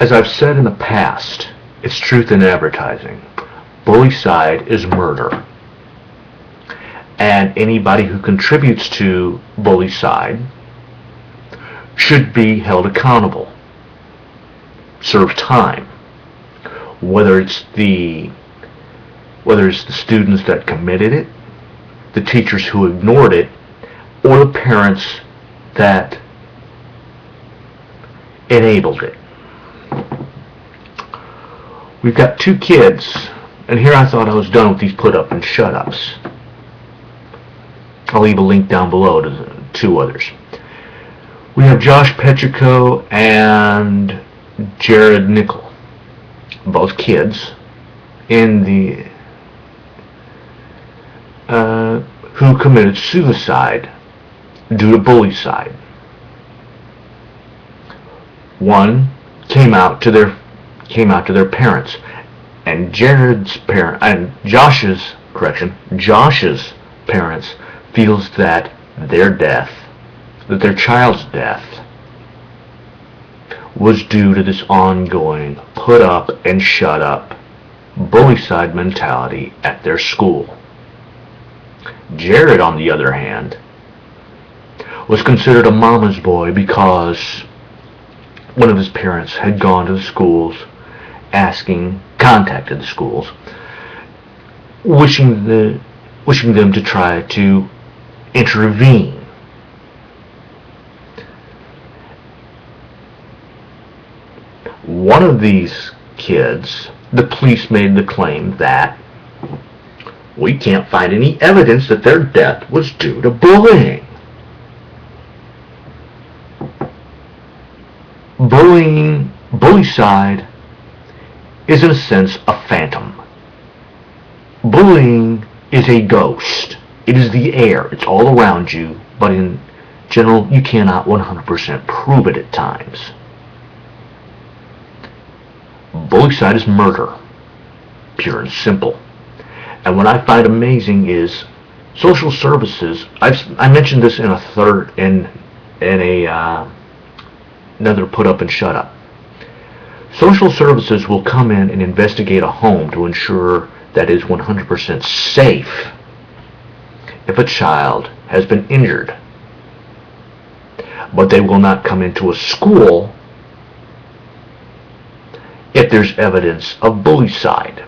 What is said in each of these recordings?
As I've said in the past, it's truth in advertising. Bullycide is murder. And anybody who contributes to bullycide should be held accountable, serve time. Whether it's the students that committed it, the teachers who ignored it, or the parents that enabled it. We've got two kids, and here I thought I was done with these put up and shut ups. I'll leave a link down below to two others. We have Josh Petrico and Jared Nickel, both kids in the who committed suicide due to bullycide. One came out to their parents, and Josh's parents feels that their child's death was due to this ongoing put up and shut up bullycide mentality at their school. Jared, on the other hand, was considered a mama's boy because one of his parents had gone to the schools, contacted the schools, wishing them to try to intervene. One of these kids, the police made the claim that we can't find any evidence that their death was due to bullying. Bullycide is in a sense a phantom. Bullying is a ghost. It is the air. It's all around you, but in general, you cannot 100% prove it at times. Bullycide is murder, pure and simple. And what I find amazing is social services. I mentioned this in another put up and shut up. Social services will come in and investigate a home to ensure that it is 100% safe if a child has been injured. But they will not come into a school if there's evidence of bullycide.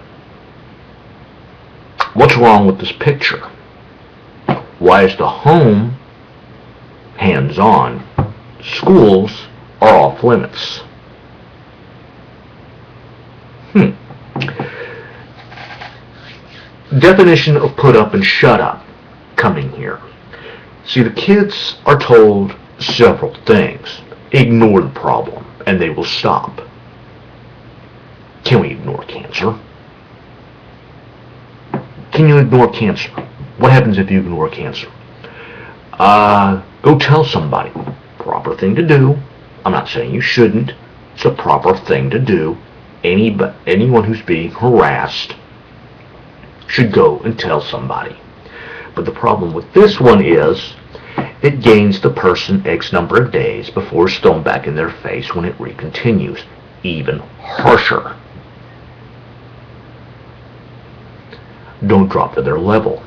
What's wrong with this picture? Why is the home hands-on? Schools are off limits. Definition of put up and shut up coming here. See, the kids are told several things. Ignore the problem and they will stop. Can we ignore cancer? Can you ignore cancer? What happens if you ignore cancer? Go tell somebody. Proper thing to do. I'm not saying you shouldn't. It's a proper thing to do. Anyone who's being harassed should go and tell somebody. But the problem with this one is it gains the person X number of days before it's thrown back in their face when it recontinues. Even harsher. Don't drop to their level.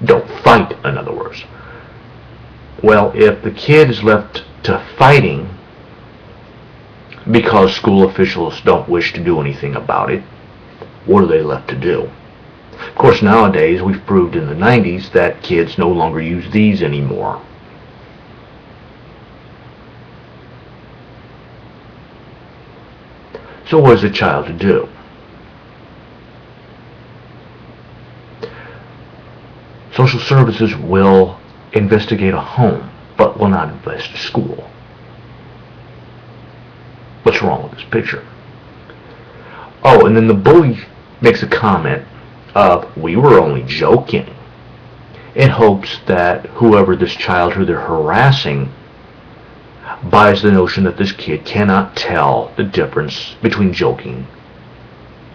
Don't fight, in other words. Well, if the kid is left to fighting because school officials don't wish to do anything about it, what are they left to do? Of course, nowadays, we've proved in the 90s that kids no longer use these anymore. So what is a child to do? Social services will investigate a home, but will not invest a school. What's wrong with this picture? Oh, and then the bully makes a comment of, we were only joking, in hopes that whoever this child who they're harassing buys the notion that this kid cannot tell the difference between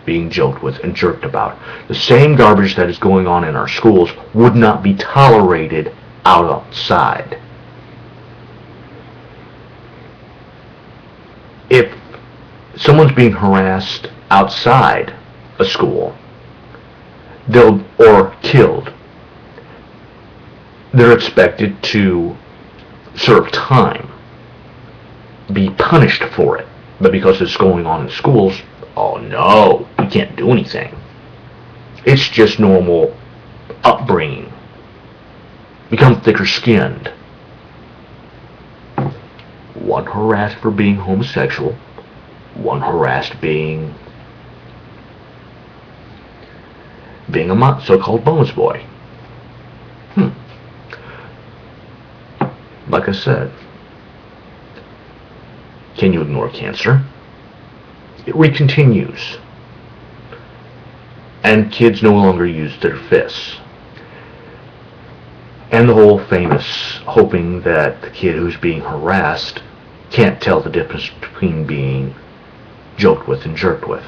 being joked with and jerked about. The same garbage that is going on in our schools would not be tolerated outside. someone's being harassed outside a school, or killed, they're expected to serve time, be punished for it. But because it's going on in schools, oh no, we can't do anything. It's just normal upbringing. Become thicker-skinned. One harassed for being homosexual, one harassed being a so-called bonus boy. Like I said, can you ignore cancer? It recontinues. And kids no longer use their fists. And the whole famous hoping that the kid who's being harassed can't tell the difference between being joked with and jerked with.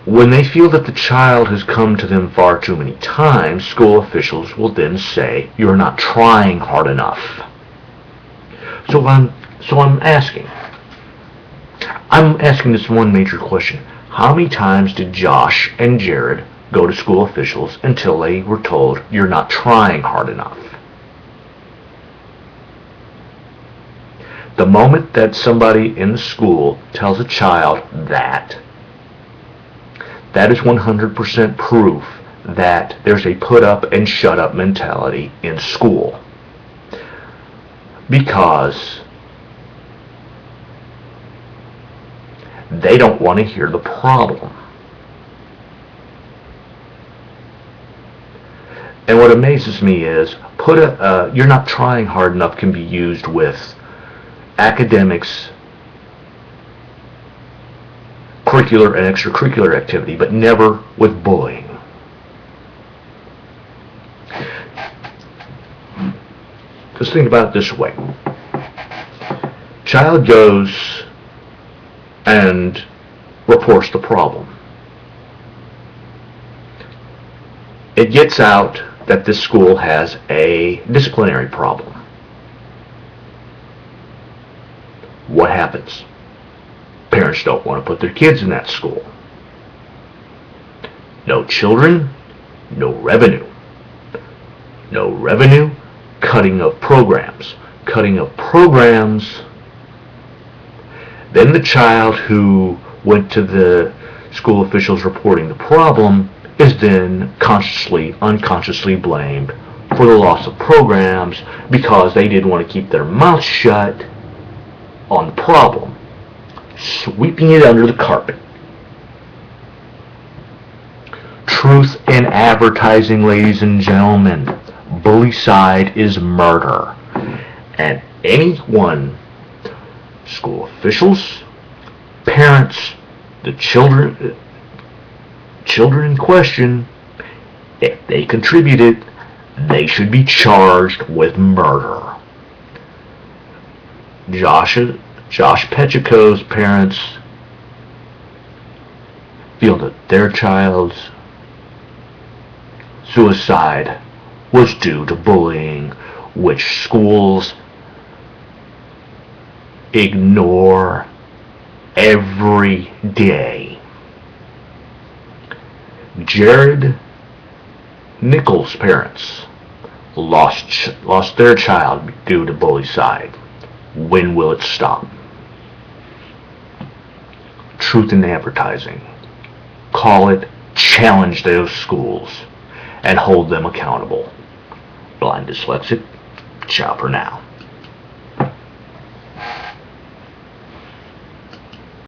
When they feel that the child has come to them far too many times, school officials will then say, "You're not trying hard enough." So I'm asking this one major question. How many times did Josh and Jared go to school officials until they were told, "You're not trying hard enough"? The moment that somebody in the school tells a child that is 100% proof that there's a put up and shut up mentality in school. Because they don't want to hear the problem. And what amazes me is, you're not trying hard enough can be used with academics, curricular and extracurricular activity, but never with bullying. Just think about it this way. Child goes and reports the problem. It gets out that this school has a disciplinary problem. What happens? Parents don't want to put their kids in that school. No children, no revenue. No revenue, cutting of programs. Cutting of programs. Then the child who went to the school officials reporting the problem is then unconsciously blamed for the loss of programs because they didn't want to keep their mouth shut on the problem, sweeping it under the carpet. Truth in advertising, ladies and gentlemen. Bullycide is murder. And anyone, school officials, parents, the children in question, if they contributed, they should be charged with murder. Josh Pechico's parents feel that their child's suicide was due to bullying, which schools ignore every day. Jared Nichols' parents lost their child due to bullycide. When will it stop? Truth in advertising. Call it, challenge those schools, and hold them accountable. Blind Dyslexic, ciao for now.